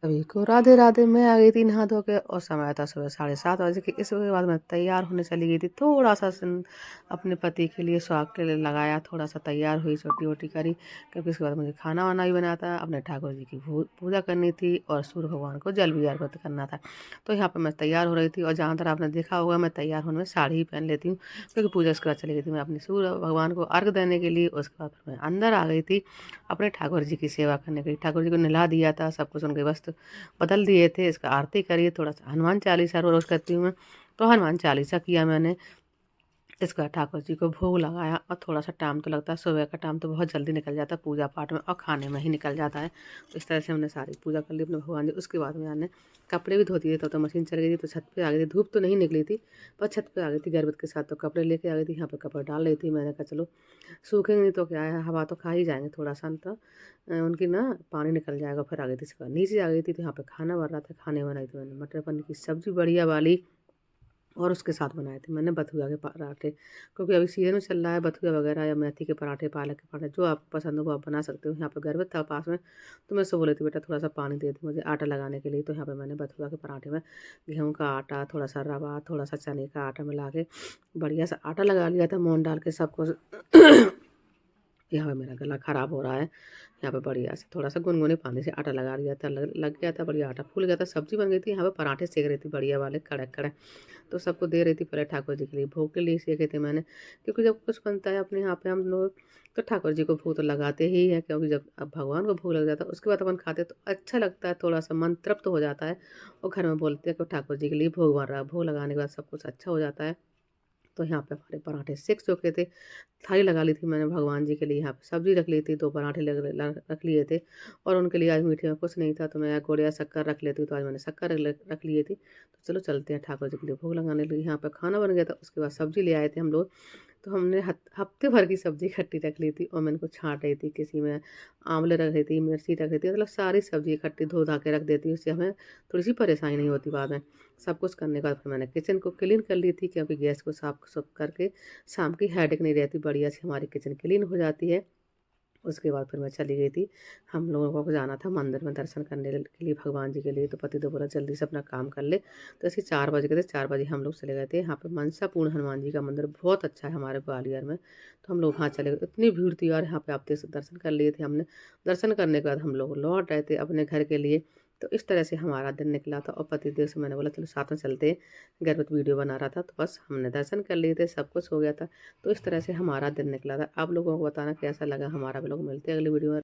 सभी को राधे राधे। मैं आ गई थी नहा धो के और समय था सुबह 7:30 बजे के। इसके बाद मैं तैयार होने चली गई थी। थोड़ा सा अपने पति के लिए सुहाग के लिए लगाया, थोड़ा सा तैयार हुई, छोटी वोटी करी, क्योंकि इसके बाद मुझे खाना वाना भी बनाना था, अपने ठाकुर जी की पूजा करनी थी और सूर्य भगवान को जल भी अर्पित करना था। तो यहाँ पर मैं तैयार हो रही थी और जहाँ तक आपने देखा होगा मैं तैयार होने में साड़ी ही पहन लेती हूँ, क्योंकि पूजा उसके बाद चली गई थी मैं अपने सूर्य भगवान को अर्घ देने के लिए। उसके बाद फिर मैं अंदर आ गई थी अपने ठाकुर जी की सेवा करने के लिए। ठाकुर जी को नहला दिया था, सब कुछ उनके वस्त्र बदल दिए थे। इसका आरती करिए, थोड़ा सा हनुमान चालीसा रोज़ करती हूँ मैं, तो हनुमान चालीसा किया मैंने। इसका ठाकुर जी को भोग लगाया और थोड़ा सा टाइम तो लगता है, सुबह का टाइम तो बहुत जल्दी निकल जाता है पूजा पाठ में और खाने में ही निकल जाता है। तो इस तरह से हमने सारी पूजा कर ली अपने भगवान जी। उसके बाद में मैंने कपड़े भी धो दिए थे, तो मशीन चल गई थी, तो छत पे आ गई थी। धूप तो नहीं निकली थी पर छत पे आ गई थी गर्वत के साथ, तो कपड़े लेके आ गई थी। यहाँ पे कपड़े डाल रही थी। मैंने कहा चलो सूखेंगे नहीं तो क्या है, हवा तो खा ही जाएंगे थोड़ा सा, तो उनकी ना पानी निकल जाएगा। फिर आ गई थी इसके बाद नीचे आ गई थी, तो यहाँ पे खाना बन रहा था। खाने बनाई थी मैंने मटर पनीर की सब्जी बढ़िया वाली, और उसके साथ बनाए थे मैंने बथुआ के पराठे, क्योंकि अभी सीजन में चल रहा है बथुआ वगैरह या मेथी के पराठे, पालक के पराठे, जो आपको पसंद हो वो आप बना सकते हो। यहाँ पे घर था पास में, तो मैं उससे बोली थी बेटा थोड़ा सा पानी दे दी मुझे आटा लगाने के लिए। तो यहाँ पे मैंने बथुआ के पराठे में गेहूँ का आटा, थोड़ा सा रवा, थोड़ा सा चने का आटा मिला के बढ़िया सा आटा लगा लिया था, मोन डाल के सब कुछ। यहाँ पे मेरा गला ख़राब हो रहा है। यहाँ पे बढ़िया से थोड़ा सा गुनगुने पानी से आटा लगा लिया था, लग गया था बढ़िया, आटा फूल गया था। सब्जी बन गई थी। यहाँ पे पराठे सेक रही थी बढ़िया वाले कड़क कड़क, तो सबको दे रही थी। पहले ठाकुर जी के लिए भोग के लिए सेके थे मैंने, क्योंकि जब कुछ बनता है अपने यहाँ पे हम लोग तो ठाकुर जी को भोग तो लगाते ही है, क्योंकि जब अब भगवान को भोग लग जाता है उसके बाद अपन खाते तो अच्छा लगता है, थोड़ा सा मन तृप्त हो जाता है। और घर में बोलते हैं कि ठाकुर जी के लिए भोग बन रहा है, भोग लगाने के बाद सब कुछ अच्छा हो जाता है। तो यहाँ पे हमारे पराठे सेक चुके थे। थाली लगा ली थी मैंने भगवान जी के लिए। यहाँ पे सब्जी रख ली थी, 2 पराठे रख लिए थे, और उनके लिए आज मीठे में कुछ नहीं था, तो मैं गुड़ या शक्कर रख लेती, तो आज मैंने शक्कर रख लिए थी। तो चलो चलते हैं ठाकुर जी के लिए भोग लगाने के लिए। यहाँ पे खाना बन गया था, उसके बाद सब्जी ले आए थे हम लोग। तो हमने हफ्ते भर की सब्जी इकट्ठी रख ली थी, और मैं इनको छाँट रही थी, किसी में आंवले रख रही थी, मिर्ची रख रही थी, मतलब सारी सब्जी इकट्ठी धो धा के रख देती हूँ, उससे हमें थोड़ी सी परेशानी नहीं होती बाद में। सब कुछ करने के बाद फिर मैंने किचन को क्लीन कर ली थी, क्योंकि गैस को साफ सुफ करके शाम की हेडेक नहीं रहती, बढ़िया से हमारी किचन क्लीन हो जाती है। उसके बाद फिर मैं चली गई थी, हम लोगों को जाना था मंदिर में दर्शन करने के लिए भगवान जी के लिए। तो पति तो बोला जल्दी से अपना काम कर ले, तो ऐसे 4 बज गए थे। 4 बजे हम लोग चले गए थे। यहाँ पे मनसापूर्ण हनुमान जी का मंदिर बहुत अच्छा है हमारे ग्वालियर में, तो हम लोग वहाँ चले गए। इतनी भीड़ थी यार, यहाँ पे आप देख दर्शन कर लिए थे हमने। दर्शन करने के बाद हम लोग लौट रहे थे अपने घर के लिए। तो इस तरह से हमारा दिन निकला था, और पति देव से मैंने बोला चलो साथ में चलते हैं, घर में तो वीडियो बना रहा था, तो बस हमने दर्शन कर लिए थे, सब कुछ हो गया था। तो इस तरह से हमारा दिन निकला था। आप लोगों को बताना कैसा लगा हमारा ब्लॉग। मिलते हैं अगली वीडियो में।